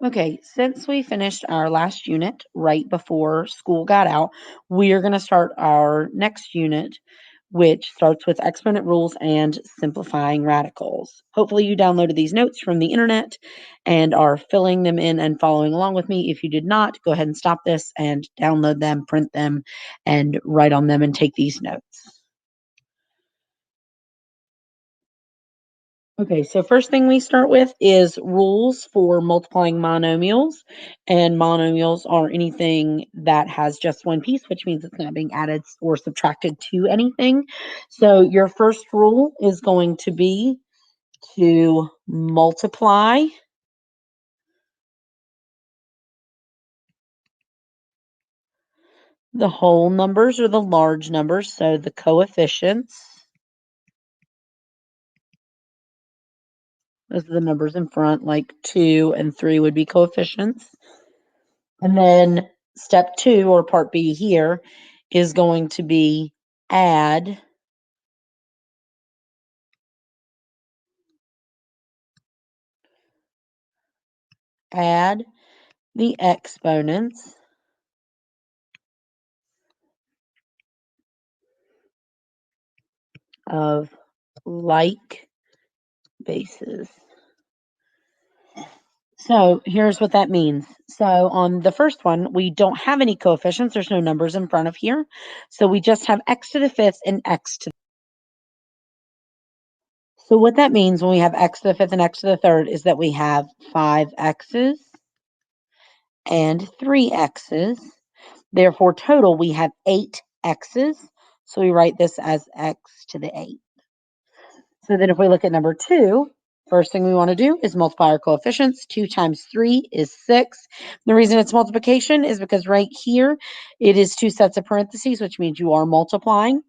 Okay, since we finished our last unit right before school got out, we are going to start our next unit, which starts with exponent rules and simplifying radicals. Hopefully, you downloaded these notes from the internet and are filling them in and following along with me. If you did not, go ahead and stop this and download them, print them, and write on them and take these notes. Okay, so first thing we start with is rules for multiplying monomials. And monomials are anything that has just one piece, which means it's not being added or subtracted to anything. So your first rule is going to be to multiply the whole numbers or the large numbers, so the coefficients. Those are the numbers in front, like 2 and 3 would be coefficients. And then step 2, or part B here, is going to be add the exponents of like bases. So here's what that means. So on the first one, we don't have any coefficients. There's no numbers in front of here. So we just have x to the fifth and x to. So what that means when we have x to the fifth and x to the third is that we have 5x's and 3x's. Therefore, total, we have 8 x's. So we write this as x to the 8. So then if we look at number 2, first thing we want to do is multiply our coefficients. 2 times 3 is 6. The reason it's multiplication is because right here, it is 2 sets of parentheses, which means you are multiplying.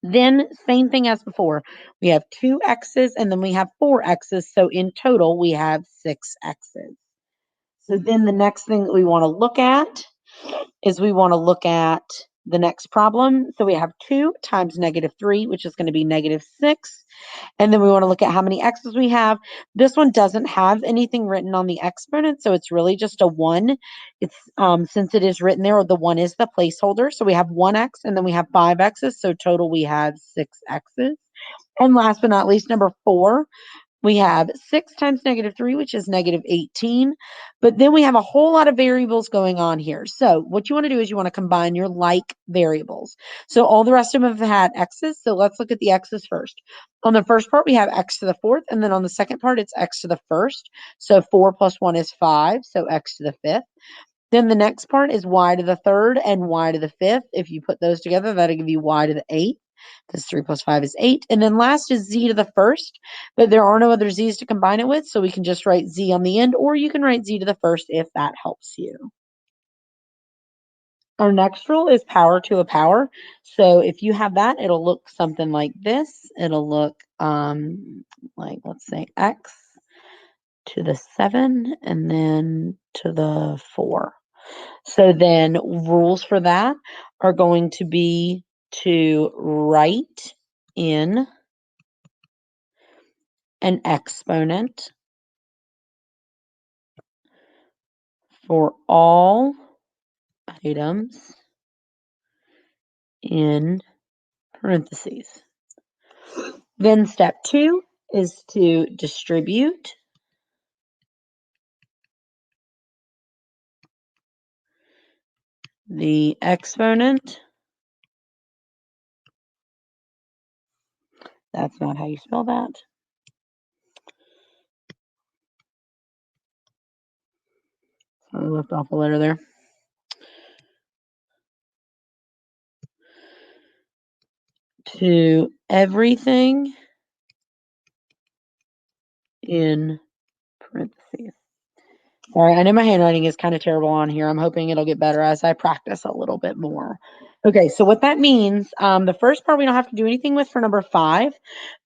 Then same thing as before. We have 2 x's and then we have 4 x's. So in total, we have 6 x's. So then the next thing that we want to look at is we want to look at the next problem. So we have 2 times negative 3, which is going to be negative 6. And then we want to look at how many x's we have. This one doesn't have anything written on the exponent, so it's really just a 1. It's since it is written there, the 1 is the placeholder. So we have 1x and then we have 5 x's. So total we have 6 x's. And last but not least, number 4, we have 6 times negative 3, which is negative 18. But then we have a whole lot of variables going on here. So what you want to do is you want to combine your like variables. So all the rest of them have had x's. So let's look at the x's first. On the first part, we have x to the fourth. And then on the second part, it's x to the first. So 4 plus 1 is 5. So x to the fifth. Then the next part is y to the third and y to the fifth. If you put those together, that'll give you y to the eighth, because 3 plus 5 is 8. And then last is z to the first, but there are no other z's to combine it with, so we can just write z on the end, or you can write z to the first if that helps you. Our next rule is power to a power. So if you have that, it'll look something like this. It'll look like, let's say, x to the 7 and then to the 4. So then rules for that are going to be to write in an exponent for all items in parentheses. Then step 2 is to distribute the exponent. That's not how you spell that. I left off a letter there. To everything in parentheses. Sorry, I know my handwriting is kind of terrible on here. I'm hoping it'll get better as I practice a little bit more. Okay, so what that means, the first part we don't have to do anything with for number 5,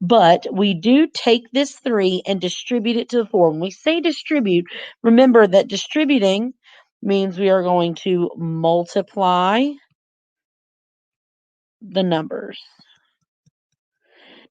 but we do take this 3 and distribute it to the 4. When we say distribute, remember that distributing means we are going to multiply the numbers.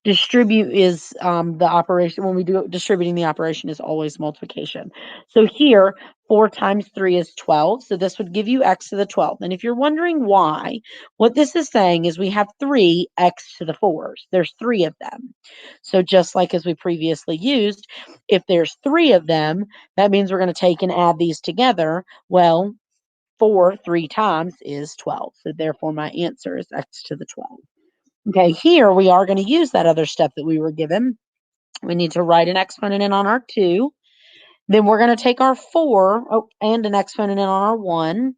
Distribute is the operation. When we do distributing, the operation is always multiplication. So here, 4 times 3 is 12. So this would give you x to the 12. And if you're wondering why, what this is saying is we have 3 x to the 4s. There's 3 of them. So just like as we previously used, if there's 3 of them, that means we're going to take and add these together. Well, 4 3 times is 12. So therefore my answer is x to the 12. Okay, here we are going to use that other step that we were given. We need to write an exponent in on our 2. Then we're going to take our 4 and an exponent in on our 1.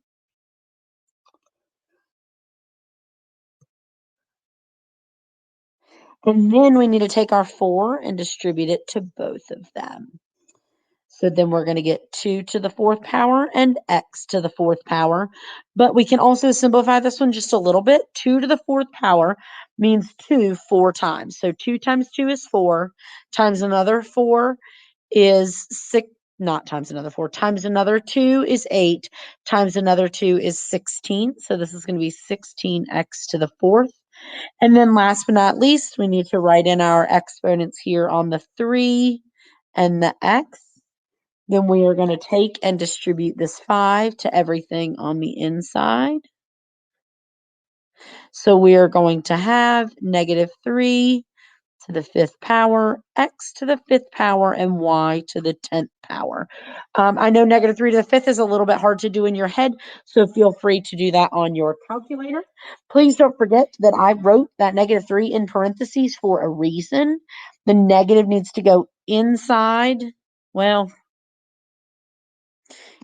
And then we need to take our 4 and distribute it to both of them. So then we're going to get 2 to the 4th power and x to the 4th power. But we can also simplify this one just a little bit. 2 to the 4th power means 2 4 times. So 2 times 2 is 4, times another 4 is 6, not times another 4, times another 2 is 8, times another 2 is 16. So this is going to be 16x to the 4th. And then last but not least, we need to write in our exponents here on the 3 and the x. Then we are going to take and distribute this 5 to everything on the inside. So we are going to have -3 to the 5th power, x to the 5th power, and y to the 10th power. I know -3 to the 5th is a little bit hard to do in your head, so feel free to do that on your calculator. Please don't forget that I wrote that -3 in parentheses for a reason. The negative needs to go inside. Well,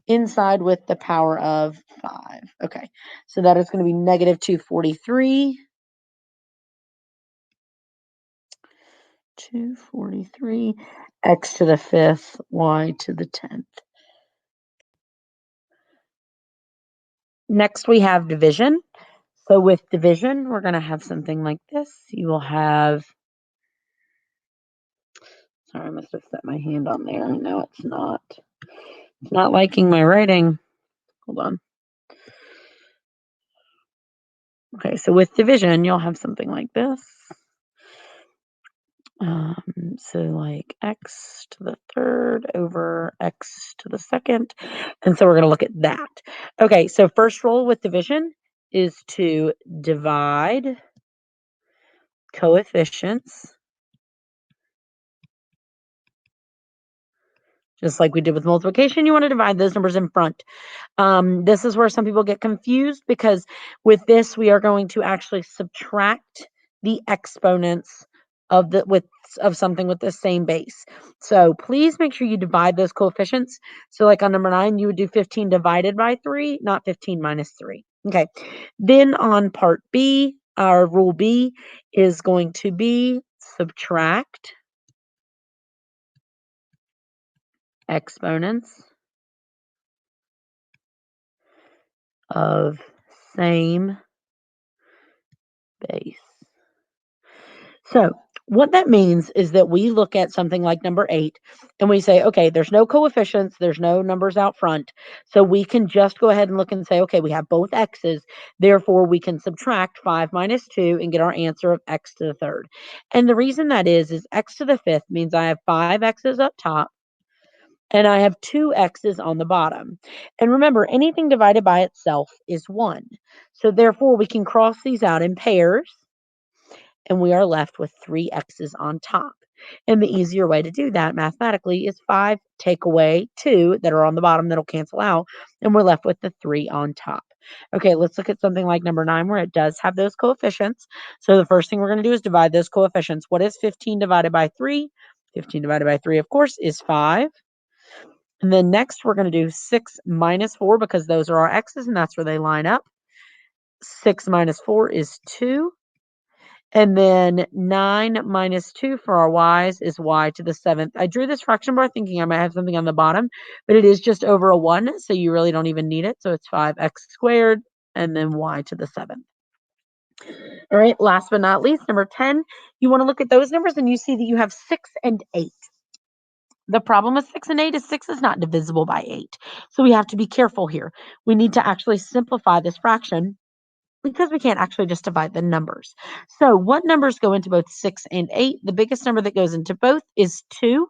inside with the power of 5. Okay, so that is going to be -243. 243, x to the 5th, y to the 10th. Next, we have division. So with division, we're going to have something like this. You will have, sorry, I must have set my hand on there. No, it's not. It's not liking my writing. Hold on. Okay, so with division, you'll have something like this. So like x to the 3rd over x to the 2nd. And so we're going to look at that. Okay, so first rule with division is to divide coefficients, just like we did with multiplication. You want to divide those numbers in front. This is where some people get confused because with this, we are going to actually subtract the exponents of something with the same base. So please make sure you divide those coefficients. So like on number 9, you would do 15 divided by 3, not 15 minus 3. Okay. Then on part B, our rule B is going to be subtract exponents of same base. So what that means is that we look at something like number 8 and we say, okay, there's no coefficients, there's no numbers out front. So we can just go ahead and look and say, okay, we have both x's. Therefore, we can subtract 5 minus 2 and get our answer of x to the 3rd. And the reason that is x to the 5th means I have 5 x's up top and I have 2 x's on the bottom. And remember, anything divided by itself is 1. So therefore, we can cross these out in pairs and we are left with 3 x's on top. And the easier way to do that mathematically is 5 take away 2 that are on the bottom that'll cancel out, and we're left with the 3 on top. Okay, let's look at something like number 9 where it does have those coefficients. So the first thing we're going to do is divide those coefficients. What is 15 divided by 3? 15 divided by 3, of course, is 5. And then next we're going to do 6 minus 4 because those are our x's and that's where they line up. 6 minus 4 is 2. And then 9 minus 2 for our y's is y to the 7th. I drew this fraction bar thinking I might have something on the bottom, but it is just over a 1, so you really don't even need it. So it's 5x squared and then y to the 7th. All right, last but not least, number 10, you want to look at those numbers and you see that you have 6 and 8. The problem with 6 and 8 is 6 is not divisible by 8. So we have to be careful here. We need to actually simplify this fraction because we can't actually just divide the numbers. So what numbers go into both 6 and 8? The biggest number that goes into both is 2.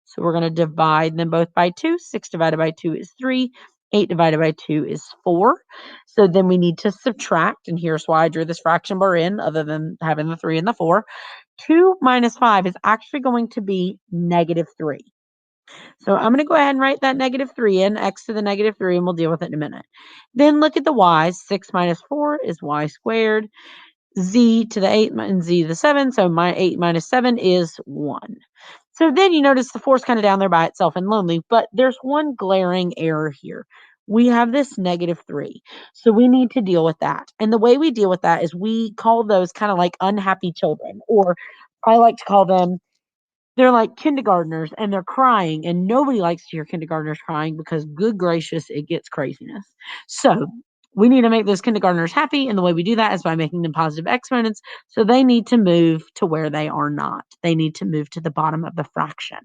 So we're going to divide them both by 2. 6 divided by 2 is 3. 8 divided by 2 is 4. So then we need to subtract, and here's why I drew this fraction bar in, other than having the 3 and the 4. 2 minus 5 is actually going to be negative 3. So I'm going to go ahead and write that negative 3 in, x to the negative 3, and we'll deal with it in a minute. Then look at the y's. 6 minus 4 is y squared. Z to the 8 and z to the 7. So my 8 minus 7 is 1. So then you notice the 4 is kind of down there by itself and lonely, but there's one glaring error here. We have this negative 3. So we need to deal with that. And the way we deal with that is we call those kind of like unhappy children, or I like to call them, they're like kindergartners and they're crying, and nobody likes to hear kindergartners crying because, good gracious, it gets craziness. So we need to make those kindergartners happy, and the way we do that is by making them positive exponents. So they need to move to where they are not. They need to move to the bottom of the fraction.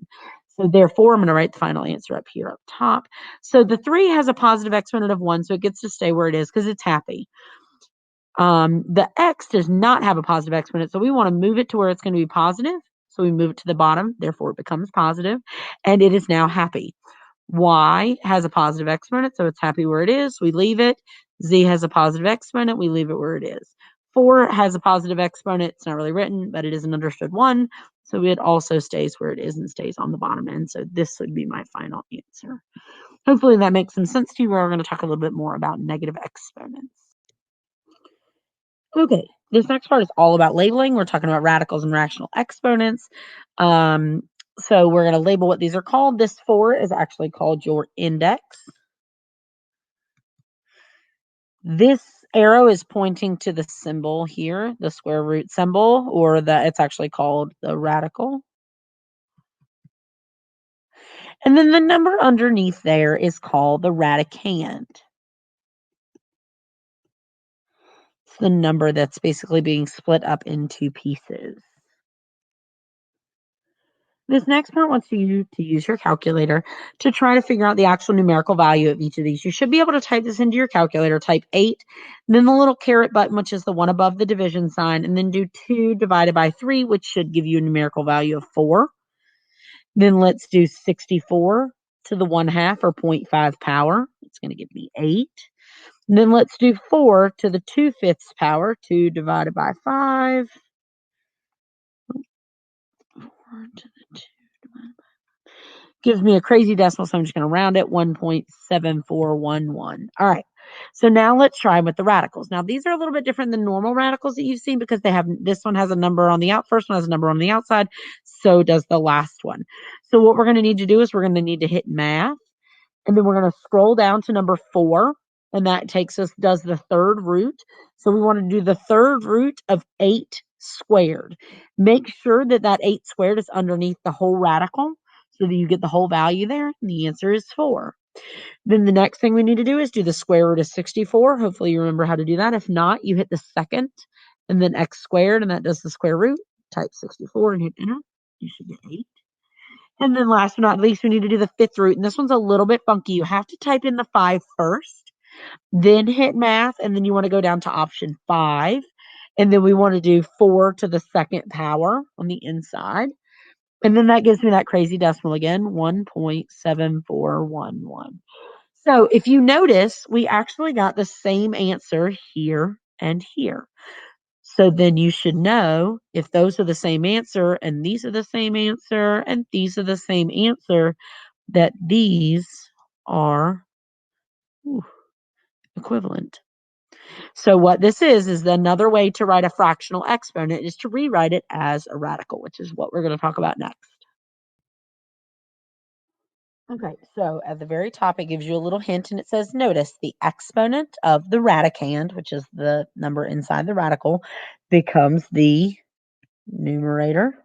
So therefore, I'm going to write the final answer up here up top. So the 3 has a positive exponent of 1, so it gets to stay where it is because it's happy. The x does not have a positive exponent, so we want to move it to where it's going to be positive. So we move it to the bottom, therefore it becomes positive, and it is now happy. Y has a positive exponent, so it's happy where it is. We leave it. Z has a positive exponent. We leave it where it is. 4 has a positive exponent. It's not really written, but it is an understood 1. So it also stays where it is and stays on the bottom end. So this would be my final answer. Hopefully that makes some sense to you. We're going to talk a little bit more about negative exponents. Okay, this next part is all about labeling. We're talking about radicals and rational exponents. So we're going to label what these are called. This 4 is actually called your index. This arrow is pointing to the symbol here, the square root symbol, or it's actually called the radical. And then the number underneath there is called the radicand. It's the number that's basically being split up into pieces. This next part wants you to use your calculator to try to figure out the actual numerical value of each of these. You should be able to type this into your calculator. Type 8, then the little caret button, which is the one above the division sign, and then do 2 divided by 3, which should give you a numerical value of 4. Then let's do 64 to the 1/2, or 0.5 power. It's going to give me 8. And then let's do 4 to the 2/5 power. 2 divided by 5. 4 to the 2 divided by, gives me a crazy decimal, so I'm just going to round it, 1.7411. All right. So now let's try with the radicals. Now these are a little bit different than normal radicals that you've seen because this one has a number on the first one has a number on the outside. So does the last one. So what we're going to need to do is we're going to need to hit math, and then we're going to scroll down to number 4, and that does the third root. So we want to do the third root of 8 squared. Make sure that 8 squared is underneath the whole radical so that you get the whole value there. And the answer is 4. Then the next thing we need to do is do the square root of 64. Hopefully you remember how to do that. If not, you hit the second and then x squared, and that does the square root. Type 64 and hit enter. You should get 8. And then last but not least, we need to do the 5th root. And this one's a little bit funky. You have to type in the 5 first, then hit math, and then you want to go down to option 5. And then we want to do 4 to the 2nd power on the inside. And then that gives me that crazy decimal again, 1.7411. So if you notice, we actually got the same answer here and here. So then you should know if those are the same answer and these are the same answer and these are the same answer, that these are equivalent. So what this is another way to write a fractional exponent is to rewrite it as a radical, which is what we're going to talk about next. Okay, so at the very top, it gives you a little hint, and it says, notice the exponent of the radicand, which is the number inside the radical, becomes the numerator.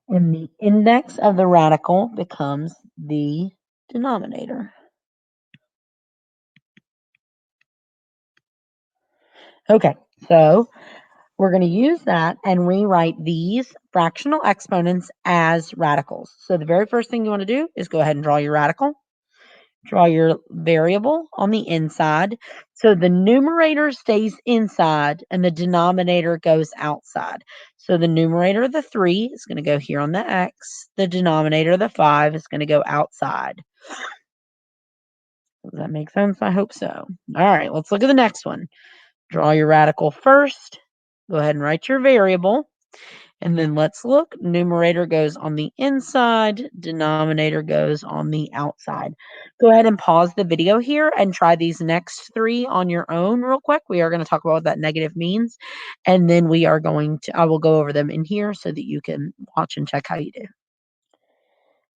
And the index of the radical becomes the denominator. Okay, so we're going to use that and rewrite these fractional exponents as radicals. So the very first thing you want to do is go ahead and draw your radical. Draw your variable on the inside. So the numerator stays inside and the denominator goes outside. So the numerator, the 3, is going to go here on the x. The denominator, the 5, is going to go outside. Does that make sense? I hope so. All right, let's look at the next one. Draw your radical first. Go ahead and write your variable. And then let's look. Numerator goes on the inside. Denominator goes on the outside. Go ahead and pause the video here and try these next 3 on your own real quick. We are going to talk about what that negative means. And then I will go over them in here so that you can watch and check how you do.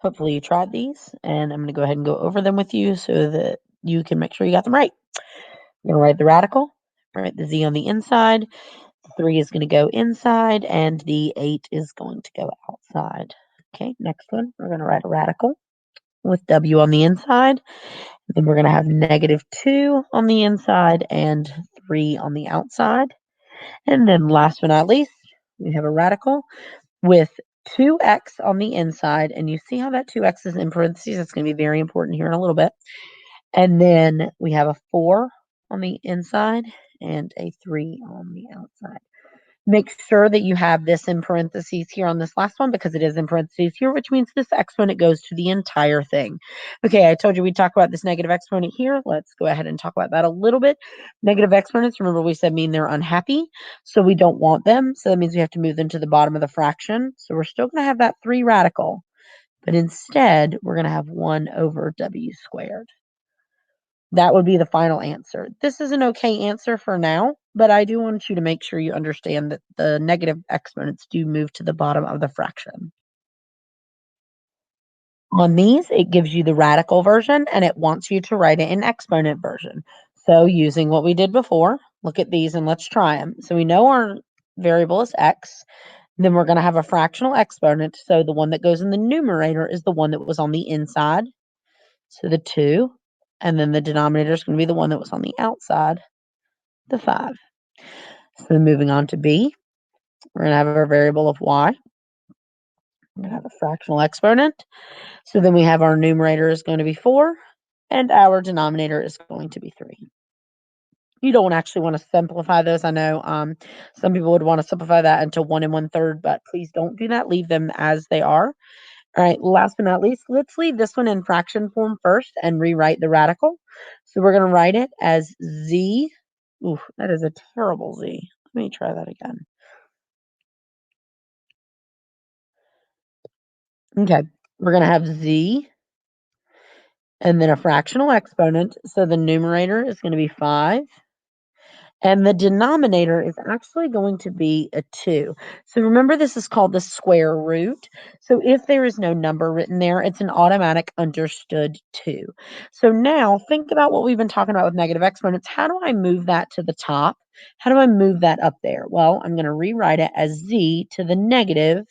Hopefully you tried these, and I'm going to go ahead and go over them with you so that you can make sure you got them right. I'm going to write the radical, write the z on the inside. The 3 is going to go inside, and the 8 is going to go outside. Okay, next one, we're going to write a radical with w on the inside. Then we're going to have -2 on the inside and 3 on the outside. And then last but not least, we have a radical with 2x on the inside. And you see how that 2x is in parentheses? That's going to be very important here in a little bit. And then we have a 4 on the inside and a 3 on the outside. Make sure that you have this in parentheses here on this last one because it is in parentheses here, which means this exponent goes to the entire thing. Okay, I told you we'd talk about this negative exponent here. Let's go ahead and talk about that a little bit. Negative exponents, remember we said mean they're unhappy, so we don't want them. So that means we have to move them to the bottom of the fraction. So we're still going to have that 3 radical, but instead we're going to have 1 over w squared. That would be the final answer. This is an okay answer for now, but I do want you to make sure you understand that the negative exponents do move to the bottom of the fraction. On these, it gives you the radical version, and it wants you to write it in exponent version. So using what we did before, look at these and let's try them. So we know our variable is x. Then we're going to have a fractional exponent. So the one that goes in the numerator is the one that was on the inside. So the 2. And then the denominator is going to be the one that was on the outside, the 5. So moving on to b, we're going to have our variable of y. We're going to have a fractional exponent. So then we have our numerator is going to be 4, and our denominator is going to be 3. You don't actually want to simplify those. I know some people would want to simplify that into 1 1/3, but please don't do that. Leave them as they are. All right, last but not least, let's leave this one in fraction form first and rewrite the radical. So we're going to write it as z. Ooh, that is a terrible z. Let me try that again. Okay, we're going to have z and then a fractional exponent. So the numerator is going to be 5. And the denominator is actually going to be a 2. So remember, this is called the square root. So if there is no number written there, it's an automatic understood 2. So now think about what we've been talking about with negative exponents. How do I move that to the top? How do I move that up there? Well, I'm going to rewrite it as z to the -5/2.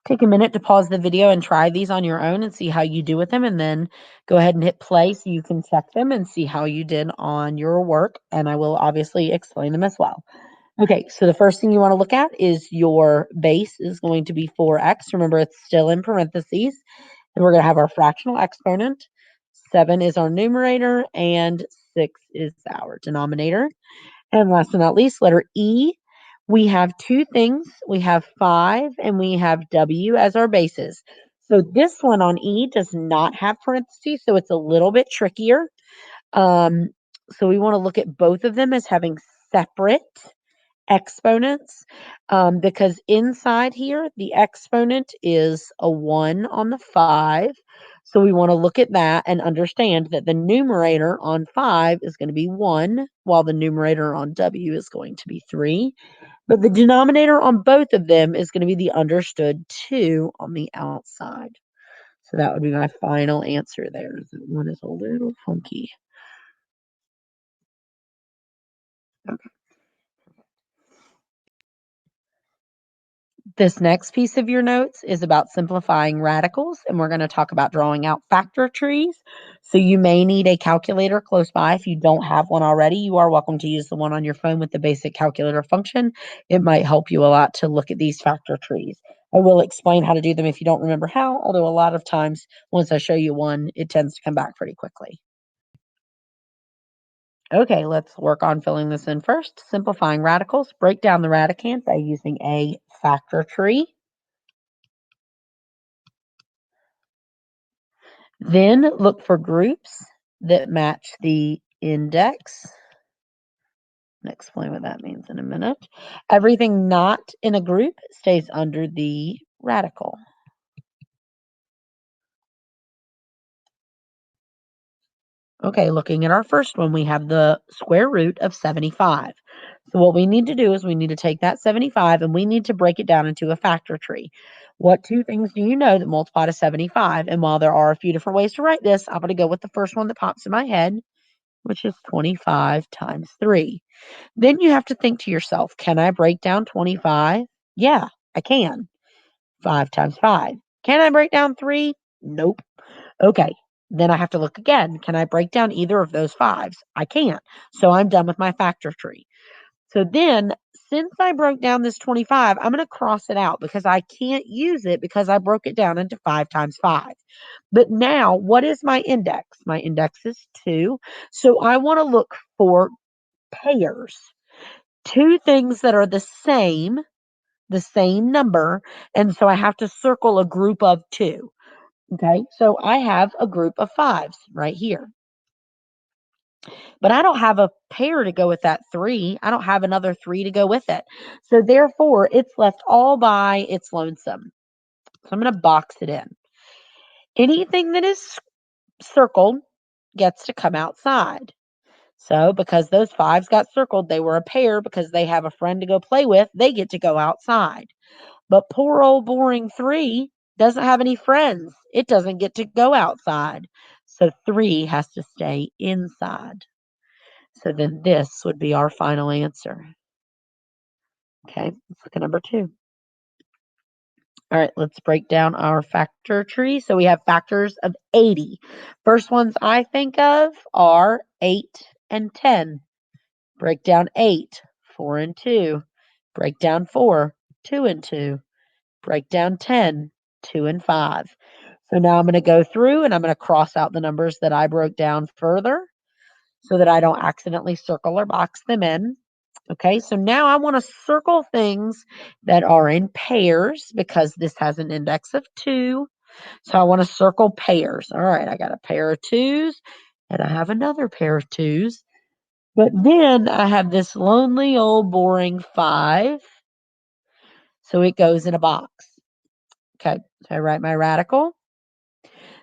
Take a minute to pause the video and try these on your own and see how you do with them, and then go ahead and hit play so you can check them and see how you did on your work, and I will obviously explain them as well. Okay, so the first thing you want to look at is your base is going to be 4x. Remember, it's still in parentheses, and we're going to have our fractional exponent. 7 is our numerator, and 6 is our denominator. And last but not least, letter E, we have 2 things. We have 5 and we have W as our bases. So this one on E does not have parentheses, so it's a little bit trickier. So we want to look at both of them as having separate exponents, because inside here, the exponent is a 1 on the 5. So we want to look at that and understand that the numerator on 5 is going to be 1, while the numerator on W is going to be 3. But the denominator on both of them is going to be the understood 2 on the outside. So that would be my final answer there. That one is a little funky. Okay. This next piece of your notes is about simplifying radicals, and we're going to talk about drawing out factor trees. So you may need a calculator close by. If you don't have one already, you are welcome to use the one on your phone with the basic calculator function. It might help you a lot to look at these factor trees. I will explain how to do them if you don't remember how, although a lot of times once I show you one, it tends to come back pretty quickly. Okay, let's work on filling this in first. Simplifying radicals. Break down the radicand by using a factor tree. Then look for groups that match the index. I'll explain what that means in a minute. Everything not in a group stays under the radical. Okay, looking at our first one, we have the square root of 75. So what we need to do is we need to take that 75 and we need to break it down into a factor tree. What two things do you know that multiply to 75? And while there are a few different ways to write this, I'm going to go with the first one that pops in my head, which is 25 times 3. Then you have to think to yourself, can I break down 25? Yeah, I can. 5 times 5. Can I break down 3? Nope. Okay, then I have to look again. Can I break down either of those 5s? I can't. So I'm done with my factor tree. So then, since I broke down this 25, I'm going to cross it out because I can't use it because I broke it down into 5 times 5. But now, what is my index? My index is 2. So I want to look for pairs. Two things that are the same number, and so I have to circle a group of 2. Okay, so I have a group of 5s right here. But I don't have a pair to go with that 3. I don't have another 3 to go with it. So therefore, it's left all by its lonesome. So I'm going to box it in. Anything that is circled gets to come outside. So because those 5s got circled, they were a pair because they have a friend to go play with, they get to go outside. But poor old boring 3 doesn't have any friends. It doesn't get to go outside. So 3 has to stay inside. So then this would be our final answer. Okay, let's look at number 2. All right, let's break down our factor tree. So we have factors of 80. First ones I think of are 8 and 10. Break down 8, 4 and 2. Break down 4, 2 and 2. Break down 10, 2 and 5. So now I'm going to go through and I'm going to cross out the numbers that I broke down further so that I don't accidentally circle or box them in. Okay, so now I want to circle things that are in pairs because this has an index of 2. So I want to circle pairs. All right, I got a pair of 2s and I have another pair of 2s. But then I have this lonely old boring 5. So it goes in a box. Okay, so I write my radical.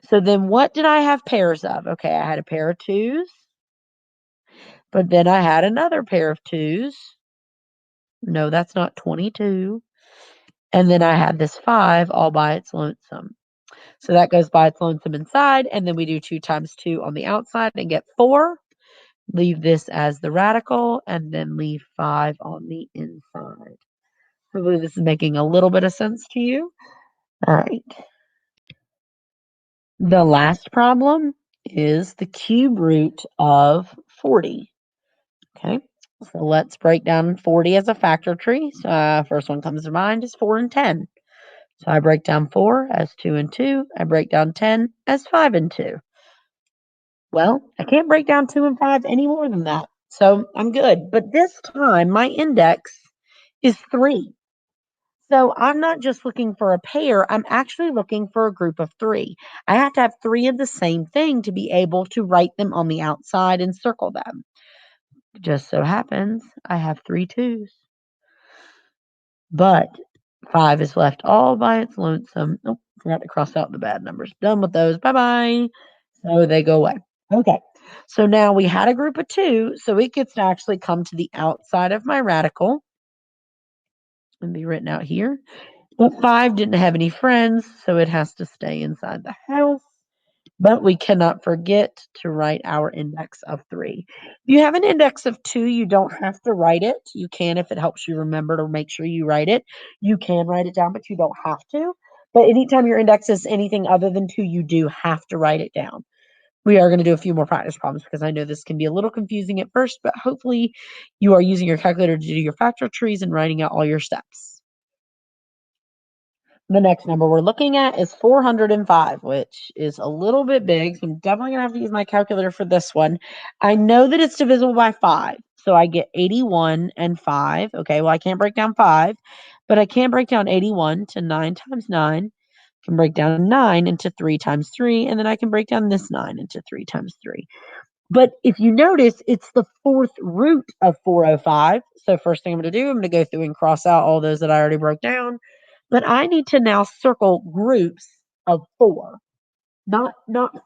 So then what did I have pairs of? Okay, I had a pair of 2s, but then I had another pair of 2s. No, that's not 22. And then I had this 5 all by its lonesome. So that goes by its lonesome inside, and then we do 2 times 2 on the outside and get 4. Leave this as the radical, and then leave 5 on the inside. Hopefully this is making a little bit of sense to you. All right. The last problem is the cube root of 40. Okay, so let's break down 40 as a factor tree. So first one comes to mind is 4 and 10. So I break down 4 as 2 and 2. I break down 10 as 5 and 2. Well, I can't break down 2 and 5 any more than that. So I'm good. But this time my index is 3. So I'm not just looking for a pair, I'm actually looking for a group of 3. I have to have 3 of the same thing to be able to write them on the outside and circle them. Just so happens I have 3 2s. But 5 is left all by its lonesome. Oh, forgot to cross out the bad numbers. Done with those. Bye-bye. So they go away. Okay. So now we had a group of 2, so it gets to actually come to the outside of my radical and be written out here. But 5 didn't have any friends, so it has to stay inside the house. But we cannot forget to write our index of 3. If you have an index of 2, you don't have to write it. You can if it helps you remember to make sure you write it. You can write it down, but you don't have to. But anytime your index is anything other than 2, you do have to write it down. We are going to do a few more practice problems because I know this can be a little confusing at first, but hopefully you are using your calculator to do your factor trees and writing out all your steps. The next number we're looking at is 405, which is a little bit big. So I'm definitely going to have to use my calculator for this one. I know that it's divisible by 5. So I get 81 and 5. Okay, well, I can't break down 5, but I can break down 81 to 9 times 9. I can break down 9 into 3 times 3, and then I can break down this 9 into 3 times 3. But if you notice, it's the fourth root of 405. So first thing I'm going to do, I'm going to go through and cross out all those that I already broke down. But I need to now circle groups of 4. Not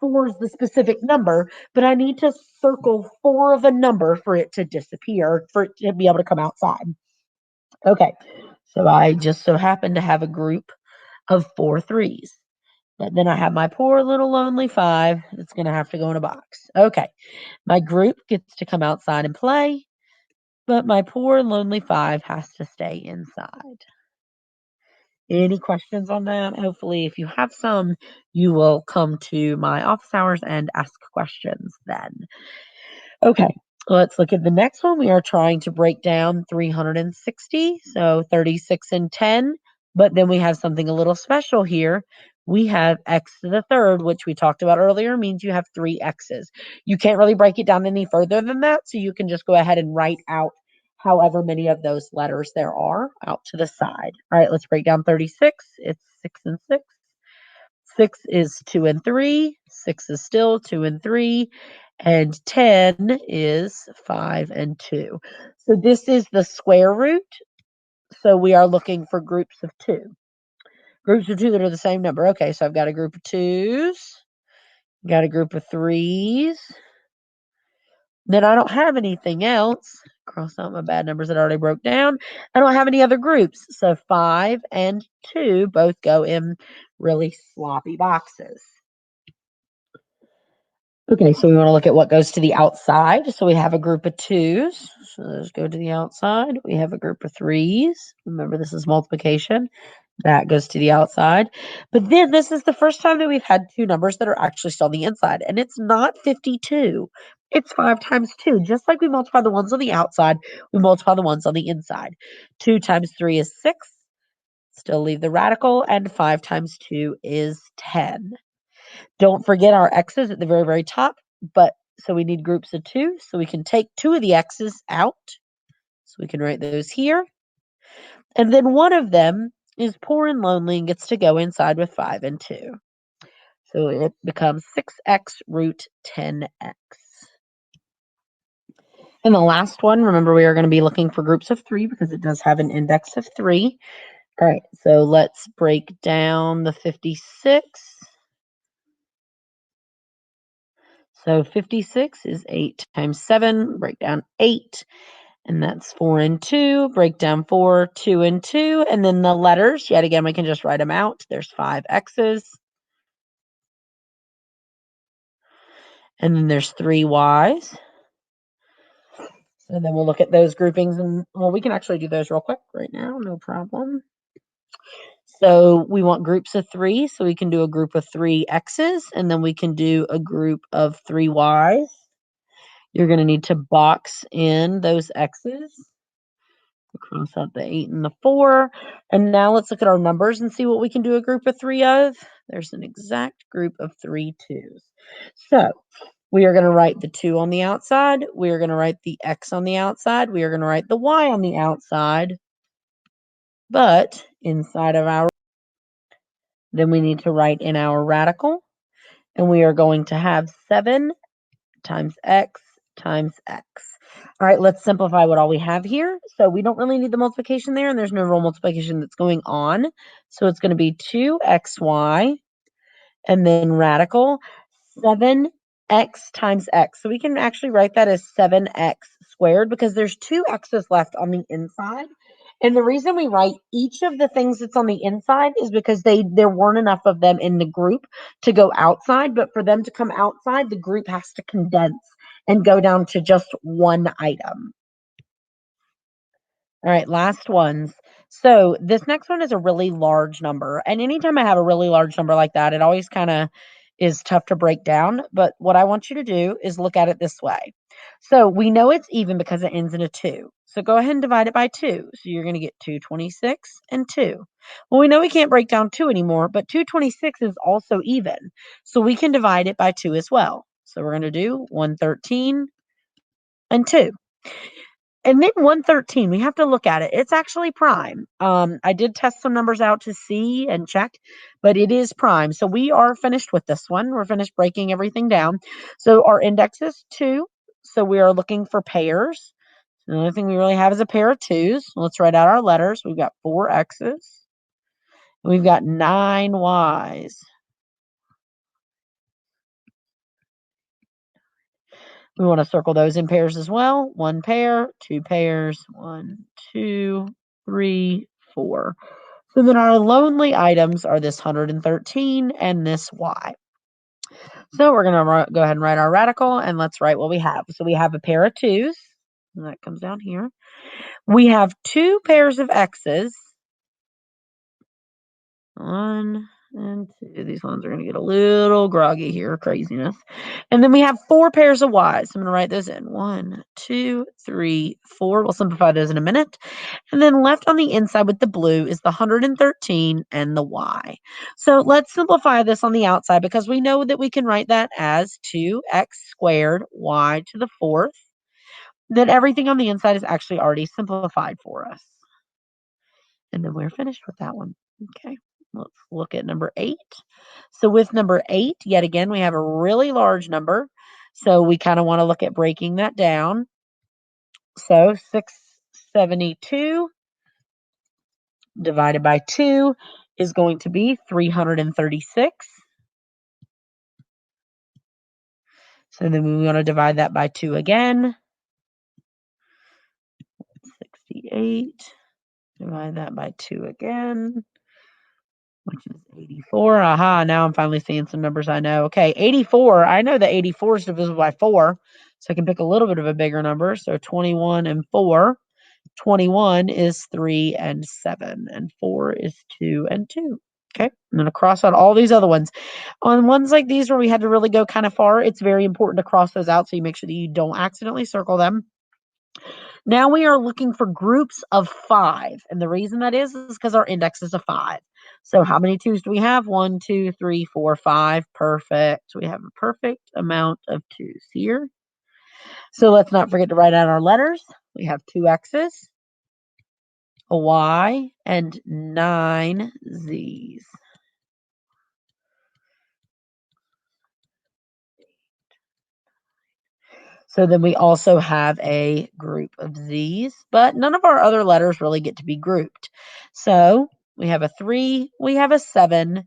4 is the specific number, but I need to circle 4 of a number for it to disappear, for it to be able to come outside. Okay, so I just so happen to have a group of 4 threes. But then I have my poor little lonely 5 that's going to have to go in a box. Okay, my group gets to come outside and play, but my poor lonely 5 has to stay inside. Any questions on that? Hopefully, if you have some, you will come to my office hours and ask questions then. Okay, let's look at the next one. We are trying to break down 360, so 36 and 10, but then we have something a little special here. We have x to the third, which we talked about earlier, means you have 3 x's. You can't really break it down any further than that, so you can just go ahead and write out however many of those letters there are out to the side. All right, let's break down 36. It's 6 and 6. 6 is 2 and 3. 6 is still 2 and 3. And 10 is 5 and 2. So this is the square root. So we are looking for groups of 2. Groups of 2 that are the same number. Okay, so I've got a group of 2s. Got a group of 3s. Then I don't have anything else. Cross out my bad numbers that I already broke down. I don't have any other groups. So 5 and 2 both go in really sloppy boxes. Okay, so we want to look at what goes to the outside. So we have a group of 2s. So those go to the outside. We have a group of 3s. Remember, this is multiplication. That goes to the outside. But then this is the first time that we've had 2 numbers that are actually still on the inside. And it's not 52. It's 5 times 2. Just like we multiply the ones on the outside, we multiply the ones on the inside. 2 times 3 is 6. Still leave the radical. And 5 times 2 is 10. Don't forget our x's at the very, very top, but so we need groups of 2, so we can take 2 of the x's out. So we can write those here. And then one of them is poor and lonely and gets to go inside with 5 and 2. So it becomes 6x root 10x. And the last one, remember we are going to be looking for groups of 3 because it does have an index of 3. All right, so let's break down the 56. So 56 is 8 times 7, break down 8, and that's 4 and 2, break down 4, 2 and 2, and then the letters, yet again, we can just write them out. There's 5 x's, and then there's 3 y's. So then we'll look at those groupings, and well, we can actually do those real quick right now, no problem. So we want groups of 3, so we can do a group of 3 x's, and then we can do a group of 3 y's. You're going to need to box in those x's. Cross out the 8 and the 4. And now let's look at our numbers and see what we can do a group of 3 of. There's an exact group of 3 2s. So we are going to write the 2 on the outside. We are going to write the x on the outside. We are going to write the y on the outside. But inside of our, then we need to write in our radical. And we are going to have 7 times x times x. All right, let's simplify what all we have here. So we don't really need the multiplication there, and there's no real multiplication that's going on. So it's going to be 2xy, and then radical 7x times x. So we can actually write that as 7x squared because there's 2 x's left on the inside. And the reason we write each of the things that's on the inside is because there weren't enough of them in the group to go outside. But for them to come outside, the group has to condense and go down to just one item. All right, last ones. So this next one is a really large number. And anytime I have a really large number like that, it always kind of is tough to break down. But what I want you to do is look at it this way. So we know it's even because it ends in a 2. So go ahead and divide it by 2. So you're going to get 226 and 2. Well, we know we can't break down 2 anymore, but 226 is also even. So we can divide it by 2 as well. So we're going to do 113 and 2. And then 113, we have to look at it. It's actually prime. I did test some numbers out to see and check, but it is prime. So we are finished with this one. We're finished breaking everything down. So our index is 2. So we are looking for pairs. The only thing we really have is a pair of 2s. Let's write out our letters. We've got 4 X's. We've got 9 Y's. We want to circle those in pairs as well. 1 pair, 2 pairs, 1, 2, 3, 4. So then our lonely items are this 113 and this Y. So we're going to go ahead and write our radical, and let's write what we have. So we have a pair of 2s, and that comes down here. We have 2 pairs of X's. 1 and 2. These ones are going to get a little groggy here, craziness. And then we have 4 pairs of Y's. I'm going to write those in. 1, 2, 3, 4. We'll simplify those in a minute. And then left on the inside with the blue is the 113 and the Y. So let's simplify this on the outside because we know that we can write that as 2x squared y to the 4th. Then everything on the inside is actually already simplified for us. And then we're finished with that one. Okay, let's look at number 8. So with number 8, yet again, we have a really large number. So we kind of want to look at breaking that down. So 672 divided by 2 is going to be 336. So then we want to divide that by 2 again. 68. Divide that by 2 again, which is 84. Aha, now I'm finally seeing some numbers I know. Okay, 84. I know that 84 is divisible by 4, so I can pick a little bit of a bigger number. So 21 and 4. 21 is 3 and 7, and 4 is 2 and 2. Okay, I'm going to cross out all these other ones. On ones like these where we had to really go kind of far, it's very important to cross those out so you make sure that you don't accidentally circle them. Now we are looking for groups of 5, and the reason that is because our index is a 5. So how many 2s do we have? 1, 2, 3, 4, 5. Perfect. We have a perfect amount of 2s here. So let's not forget to write out our letters. We have 2 X's, a Y, and 9 Z's. So then we also have a group of Z's, but none of our other letters really get to be grouped. So we have a 3, we have a 7,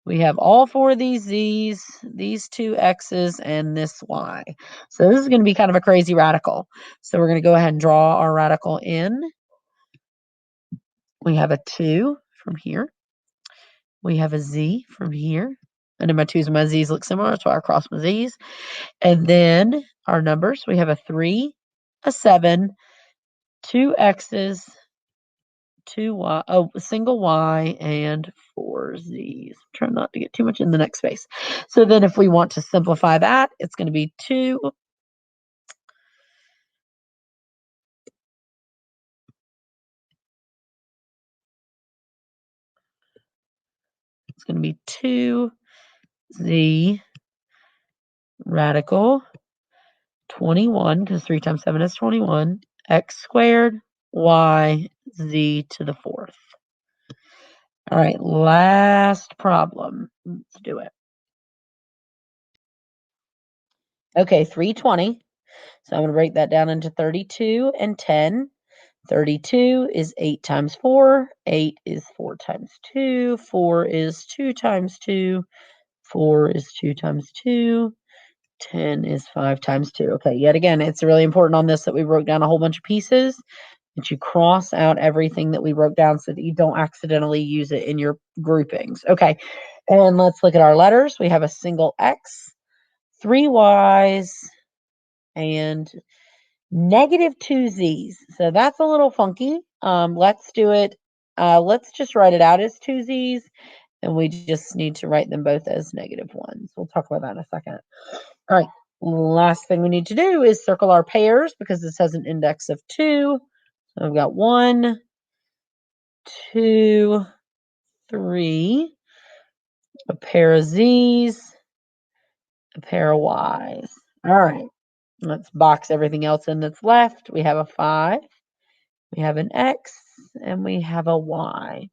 we have all 4 of these Z's, these 2 X's, and this Y. So this is going to be kind of a crazy radical. So we're going to go ahead and draw our radical in. We have a 2 from here. We have a Z from here. And then my 2's and my Z's look similar, that's why I cross my Z's. And then our numbers, we have a 3, a 7, 2 X's, 2 Y, a single Y, and 4 Z's. Try not to get too much in the next space. So then if we want to simplify that, it's going to be 2. It's going to be 2Z radical 21, because 3 times 7 is 21, x squared, y, z to the 4th. All right, last problem. Let's do it. Okay, 320. So I'm going to break that down into 32 and 10. 32 is 8 times 4. 8 is 4 times 2. 4 is 2 times 2. 4 is 2 times 2. 10 is 5 times 2. Okay, yet again, it's really important on this that we wrote down a whole bunch of pieces, that you cross out everything that we wrote down so that you don't accidentally use it in your groupings. Okay, and let's look at our letters. We have a single X, 3 Y's, and negative 2 Z's. So that's a little funky. Let's do it. Let's just write it out as 2 Z's, and we just need to write them both as negative 1s. We'll talk about that in a second. All right. Last thing we need to do is circle our pairs because this has an index of 2. So I've got 1, 2, 3, a pair of Z's, a pair of Y's. All right, let's box everything else in that's left. We have a 5, we have an X, and we have a Y.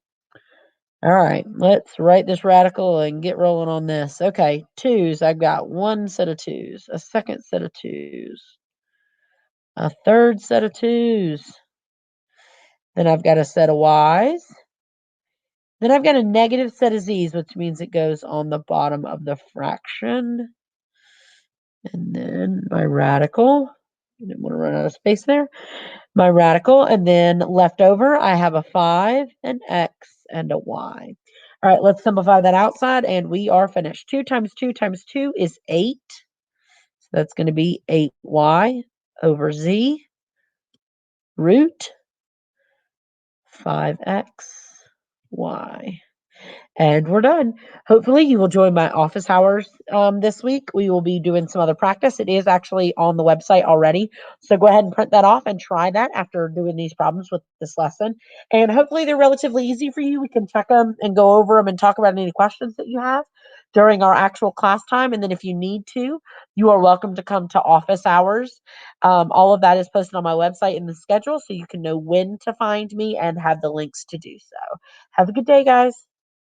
All right, let's write this radical and get rolling on this. Okay, 2's, I've got one set of 2's, a second set of 2's, a third set of 2's. Then I've got a set of Y's. Then I've got a negative set of Z's, which means it goes on the bottom of the fraction. And then my radical. I didn't want to run out of space there. My radical, and then left over, I have a 5, an X, and a Y. All right, let's simplify that outside, and we are finished. 2 times 2 times 2 is 8. So that's going to be 8Y over Z root 5XY. And we're done. Hopefully you will join my office hours this week. We will be doing some other practice. It is actually on the website already. So go ahead and print that off and try that after doing these problems with this lesson. And hopefully they're relatively easy for you. We can check them and go over them and talk about any questions that you have during our actual class time. And then if you need to, you are welcome to come to office hours. All of that is posted on my website in the schedule so you can know when to find me and have the links to do so. Have a good day, guys.